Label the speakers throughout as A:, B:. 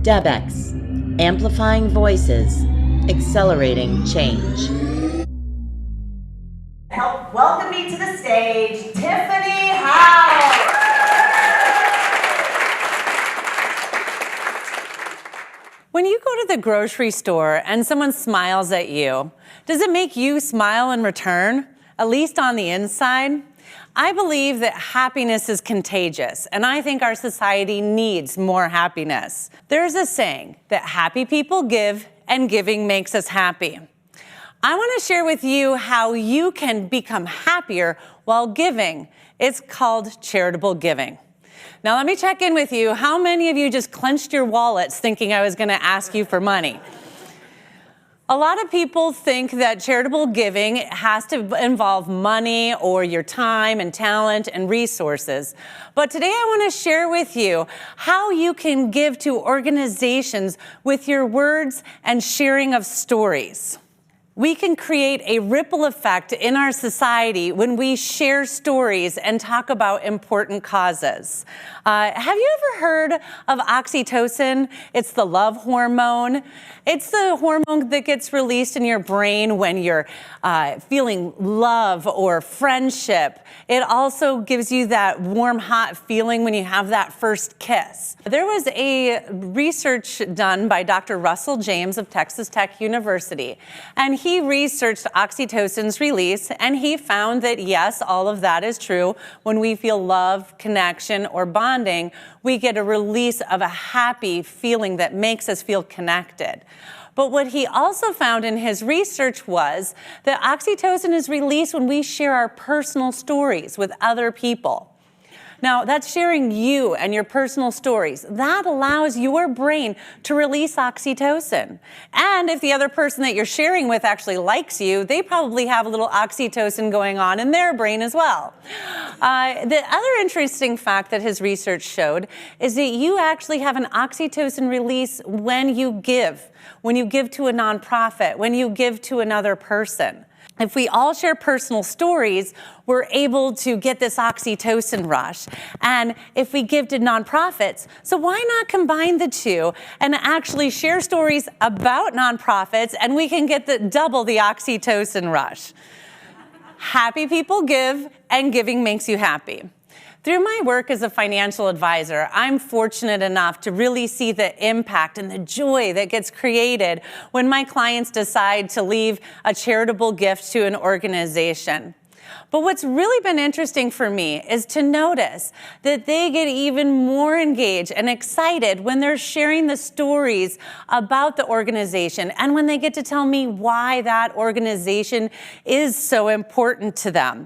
A: DEBx, amplifying voices, accelerating change.
B: Help welcome me to the stage, Tiffany Howe.
C: When you go to the grocery store and someone smiles at you, does it make you smile in return, at least on the inside? I believe that happiness is contagious, and I think our society needs more happiness. There's a saying that happy people give, and giving makes us happy. I want to share with you how you can become happier while giving. It's called charitable giving. Now let me check in with you. How many of you just clenched your wallets thinking I was going to ask you for money? A lot of people think that charitable giving has to involve money or your time and talent and resources. But today I want to share with you how you can give to organizations with your words and sharing of stories. We can create a ripple effect in our society when we share stories and talk about important causes. Have you ever heard of oxytocin? It's the love hormone. It's the hormone that gets released in your brain when you're feeling love or friendship. It also gives you that warm, hot feeling when you have that first kiss. There was a research done by Dr. Russell James of Texas Tech University, and he researched oxytocin's release, and he found that yes, all of that is true. When we feel love, connection, or bonding, we get a release of a happy feeling that makes us feel connected. But what he also found in his research was that oxytocin is released when we share our personal stories with other people. Now, that's sharing you and your personal stories. That allows your brain to release oxytocin. And if the other person that you're sharing with actually likes you, they probably have a little oxytocin going on in their brain as well. The other interesting fact that his research showed is that you actually have an oxytocin release when you give to a nonprofit, when you give to another person. If we all share personal stories, we're able to get this oxytocin rush. And if we give to nonprofits, so why not combine the two and actually share stories about nonprofits, and we can get double the oxytocin rush. Happy people give, and giving makes you happy. Through my work as a financial advisor, I'm fortunate enough to really see the impact and the joy that gets created when my clients decide to leave a charitable gift to an organization. But what's really been interesting for me is to notice that they get even more engaged and excited when they're sharing the stories about the organization and when they get to tell me why that organization is so important to them.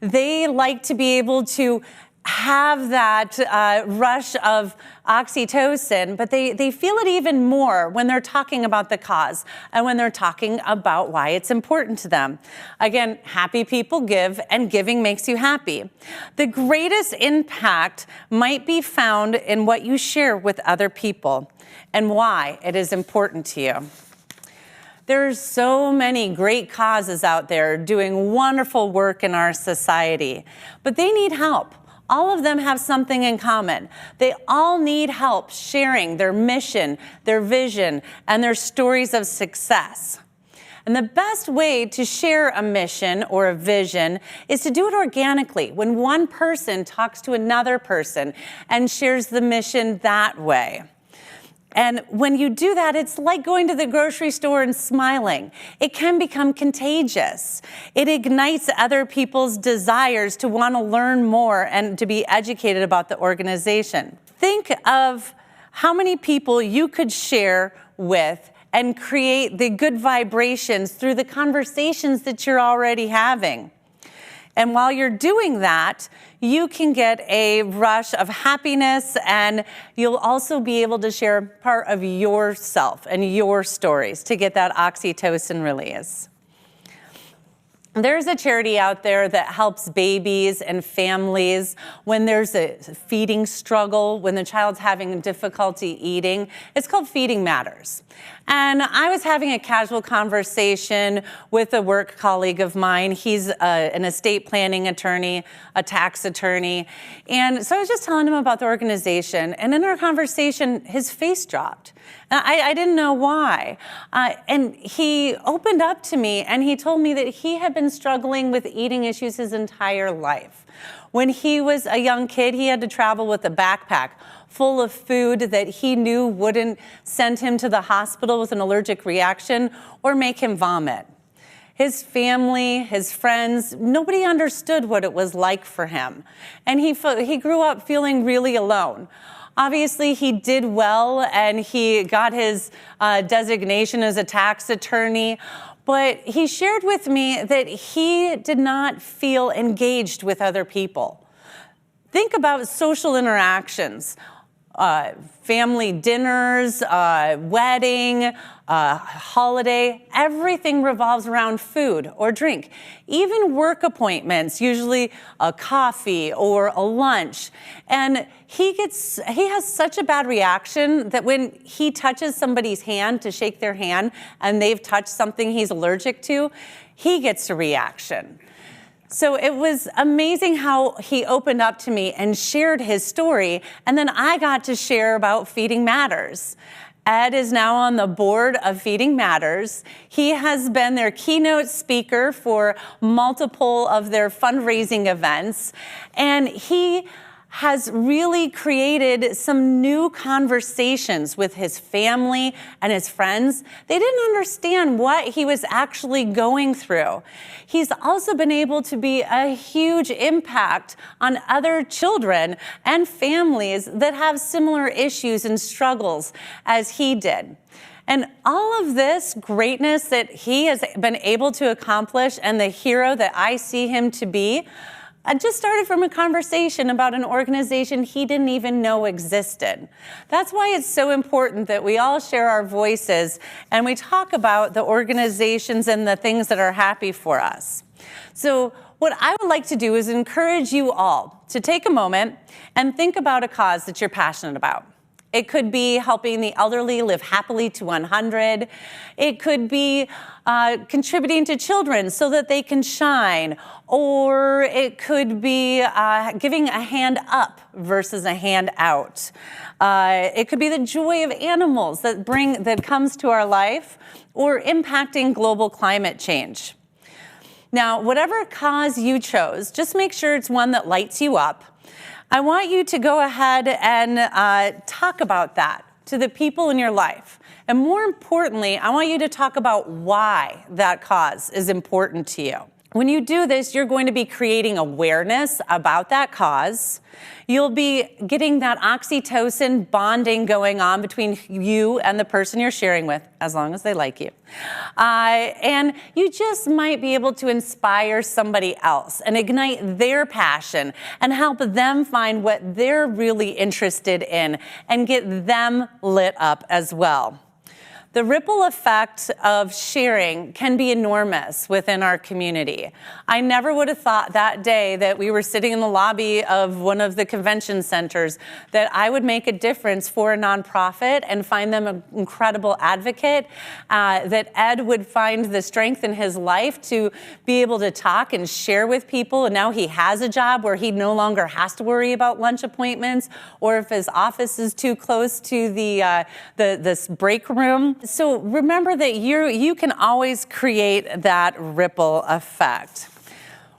C: They like to be able to have that rush of oxytocin, but they feel it even more when they're talking about the cause and when they're talking about why it's important to them. Again, happy people give, and giving makes you happy. The greatest impact might be found in what you share with other people and why it is important to you. There's so many great causes out there doing wonderful work in our society, but they need help. All of them have something in common. They all need help sharing their mission, their vision, and their stories of success. And the best way to share a mission or a vision is to do it organically, when one person talks to another person and shares the mission that way. And when you do that, it's like going to the grocery store and smiling. It can become contagious. It ignites other people's desires to want to learn more and to be educated about the organization. Think of how many people you could share with and create the good vibrations through the conversations that you're already having. And while you're doing that, you can get a rush of happiness, and you'll also be able to share part of yourself and your stories to get that oxytocin release. There's a charity out there that helps babies and families when there's a feeding struggle, when the child's having difficulty eating. It's called Feeding Matters. And I was having a casual conversation with a work colleague of mine. He's an estate planning attorney, a tax attorney. And so I was just telling him about the organization. And in our conversation, his face dropped. I didn't know why. And he opened up to me and he told me that he had been struggling with eating issues his entire life. When he was a young kid, he had to travel with a backpack full of food that he knew wouldn't send him to the hospital with an allergic reaction or make him vomit. His family, his friends, nobody understood what it was like for him. And he grew up feeling really alone. Obviously, he did well, and he got his designation as a tax attorney, but he shared with me that he did not feel engaged with other people. Think about social interactions, family dinners, wedding, holiday, everything revolves around food or drink. Even work appointments, usually a coffee or a lunch. And he has such a bad reaction that when he touches somebody's hand to shake their hand and they've touched something he's allergic to, he gets a reaction. So it was amazing how he opened up to me and shared his story, and then I got to share about Feeding Matters. Ed is now on the board of Feeding Matters. He has been their keynote speaker for multiple of their fundraising events, and he has really created some new conversations with his family and his friends. They didn't understand what he was actually going through. He's also been able to be a huge impact on other children and families that have similar issues and struggles as he did. And all of this greatness that he has been able to accomplish and the hero that I see him to be, I just started from a conversation about an organization he didn't even know existed. That's why it's so important that we all share our voices and we talk about the organizations and the things that are happy for us. So what I would like to do is encourage you all to take a moment and think about a cause that you're passionate about. It could be helping the elderly live happily to 100. It could be contributing to children so that they can shine. Or it could be giving a hand up versus a hand out. It could be the joy of animals that comes to our life, or impacting global climate change. Now, whatever cause you chose, just make sure it's one that lights you up. I want you to go ahead and talk about that to the people in your life. And more importantly, I want you to talk about why that cause is important to you. When you do this, you're going to be creating awareness about that cause. You'll be getting that oxytocin bonding going on between you and the person you're sharing with, as long as they like you. And you just might be able to inspire somebody else and ignite their passion and help them find what they're really interested in and get them lit up as well. The ripple effect of sharing can be enormous within our community. I never would have thought that day that we were sitting in the lobby of one of the convention centers that I would make a difference for a nonprofit and find them an incredible advocate, that Ed would find the strength in his life to be able to talk and share with people, and now he has a job where he no longer has to worry about lunch appointments or if his office is too close to this break room. So remember that you can always create that ripple effect.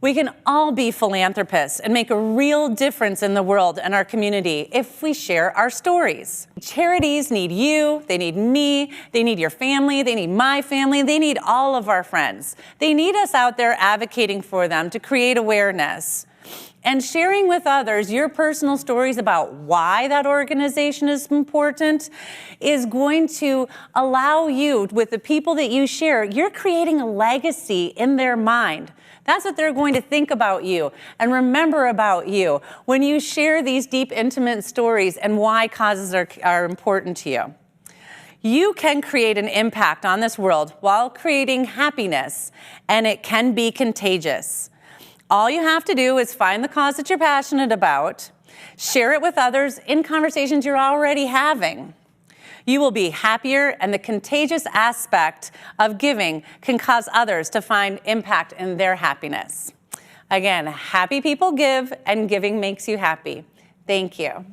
C: We can all be philanthropists and make a real difference in the world and our community if we share our stories. Charities need you, they need me, they need your family, they need my family, they need all of our friends. They need us out there advocating for them to create awareness. And sharing with others your personal stories about why that organization is important is going to allow you, with the people that you share, you're creating a legacy in their mind. That's what they're going to think about you and remember about you when you share these deep, intimate stories and why causes are important to you. You can create an impact on this world while creating happiness, and it can be contagious. All you have to do is find the cause that you're passionate about, share it with others in conversations you're already having. You will be happier, and the contagious aspect of giving can cause others to find impact in their happiness. Again, happy people give, and giving makes you happy. Thank you.